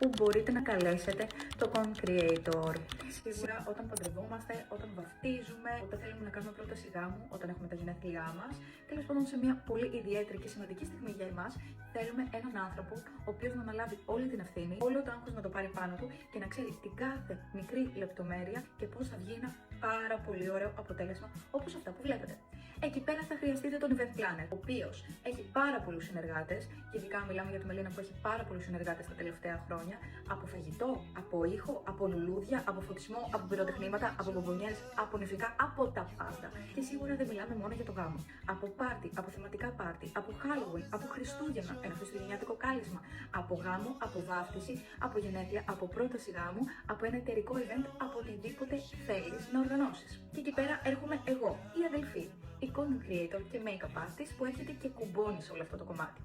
που μπορείτε να καλέσετε το content creator. Σίγουρα όταν παντρευόμαστε, όταν βαφτίζουμε, όταν θέλουμε να κάνουμε πρόταση γάμου, όταν έχουμε τα γενέθλιά μας, τέλος πάντων σε μια πολύ ιδιαίτερη και σημαντική στιγμή για εμάς, θέλουμε έναν άνθρωπο ο οποίος να αναλάβει όλη την ευθύνη, όλο το άγχος να το πάρει πάνω του και να ξέρει την κάθε μικρή λεπτομέρεια και πώς θα βγει ένα πάρα πολύ ωραίο αποτέλεσμα όπως αυτά που βλέπετε. Εκεί πέρα θα χρειαστείτε τον event planner, ο οποίος έχει πάρα πολλούς συνεργάτες, και ειδικά μιλάμε για τη Μελίνα που έχει πάρα πολλούς συνεργάτες τα τελευταία χρόνια, από φαγητό, από ήχο, από λουλούδια, από φωτισμό, από πυροτεχνήματα, από μπομπονιέρες, από νηφικά, από τα πάντα. Και σίγουρα δεν μιλάμε μόνο για το γάμο. Από πάρτι, από θεματικά πάρτι, από Halloween, από Χριστούγεννα, ένα χριστουγεννιάτικο κάλεσμα, από γάμο, από βάφτιση, από γενέθλια, από πρόταση γάμου, από ένα εταιρικό event, από οτιδήποτε θέλεις να οργανώσεις. Και εκεί πέρα έρχομαι εγώ, η αδελφή, η content creator και make-up artist που έρχεται και κουμπώνει σε όλο αυτό το κομμάτι.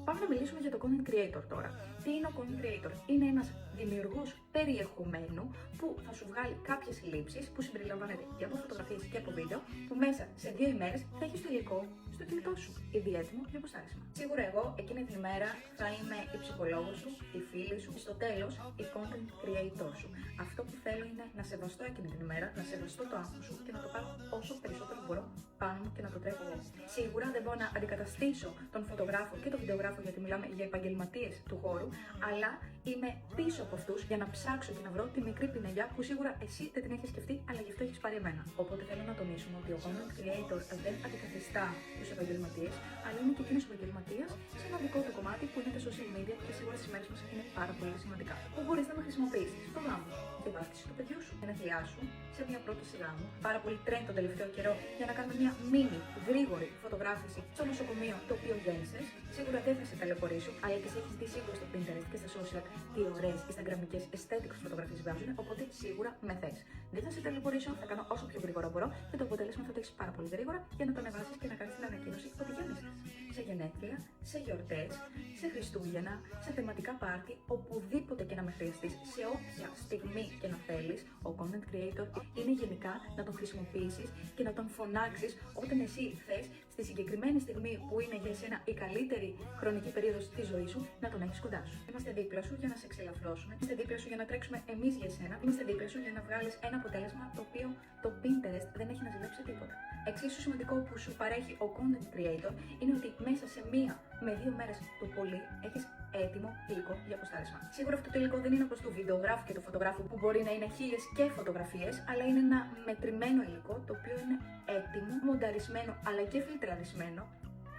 Πάμε να μιλήσουμε για το content creator τώρα. Τι είναι ο content creator? Είναι ένας δημιουργός περιεχομένου που θα σου βγάλει κάποιες λήψεις που συμπεριλαμβάνεται και από φωτογραφίες και από βίντεο, που μέσα σε 2 ημέρες θα έχεις το υλικό στο κινητό σου, ήδη έτοιμο για αποστάσιμα. Σίγουρα εγώ εκείνη την ημέρα θα είμαι η ψυχολόγος σου, η φίλη σου, στο τέλος η content creator σου. Αυτό που θέλω είναι να σεβαστώ εκείνη την ημέρα, να σεβαστώ το άγχος σου και να το πάρω όσο περισσότερο μπορώ πάνω μου και να το τρέχω εγώ. Σίγουρα δεν μπορώ να αντικαταστήσω τον φωτογράφο και τον βιντεογράφο, γιατί μιλάμε για επαγγελματίες του χώρου, αλλά είμαι πίσω από αυτούς για να ψάξω και να βρω τη μικρή πινελιά που σίγουρα εσύ δεν την έχεις σκεφτεί, αλλά γι' αυτό έχεις πάρει εμένα. Οπότε θέλω να τονίσουμε ότι ο content creator δεν αντικαθιστά τους επαγγελματίες, αλλά είναι και εκείνος ο επαγγελματίας σε ένα δικό του κομμάτι που είναι τα social media και σίγουρα στις μέρες μας είναι πάρα πολύ σημαντικά. Που μπορείς να με χρησιμοποιήσεις στο γάμο, τη βάφτιση του παιδιού σου, την αθλιά σου, σε μια πρόταση γάμου. Πάρα πολύ trend τον τελευταίο καιρό για να κάνουμε μια μίνι γρήγορη φωτογράφηση στο νοσοκομείο το οποίο γέννησες. Σίγουρα δεν θα σε ταλαιπωρήσω, αλλά και σε έχεις δει σίγουρα στο Pinterest και στα social τι ωραίες instagramικές aesthetics φωτογραφίες βγάζουν, οπότε σίγουρα με θες. Δεν θα σε ταλαιπωρήσω, θα κάνω όσο πιο γρήγορα μπορώ και το αποτέλεσμα θα το έχεις πάρα πολύ γρήγορα για να το ανεβάσεις και να κάνεις την ανακοίνωση ότι γέννησες. Σε γενέθλια, σε γιορτές, σε Χριστούγεννα, σε θεματικά πάρτι, οπουδήποτε και να με χρειαστείς, σε όποια στιγμή και να θέλεις, ο content creator είναι γενικά να τον χρησιμοποιήσεις και να τον φωνάξεις όταν εσύ θες στη συγκεκριμένη στιγμή που είναι για εσένα η καλύτερη χρονική περίοδος της ζωής σου, να τον έχεις κοντά σου. Είμαστε δίπλα σου για να σε εξελαφρώσουμε, είμαστε δίπλα σου για να τρέξουμε εμείς για εσένα, είμαστε δίπλα σου για να βγάλεις ένα αποτέλεσμα το οποίο το Pinterest δεν έχει να ζηλέψει τίποτα. Εξίσου σημαντικό που σου παρέχει ο content creator είναι ότι μέσα σε 1 με 2 μέρες το πολύ έχεις έτοιμο υλικό για αποστάρισμα. Σίγουρα αυτό το υλικό δεν είναι όπως του βιντεογράφου και του φωτογράφου που μπορεί να είναι 1000 και φωτογραφίες, αλλά είναι ένα μετρημένο υλικό το οποίο είναι έτοιμο, μονταρισμένο αλλά και φιλτραρισμένο.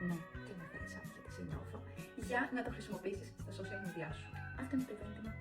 Ναι, και με θέλεις γιατί σε νιώθω, για να το χρησιμοποιήσεις στα social media σου. Αυτό είναι το event μου.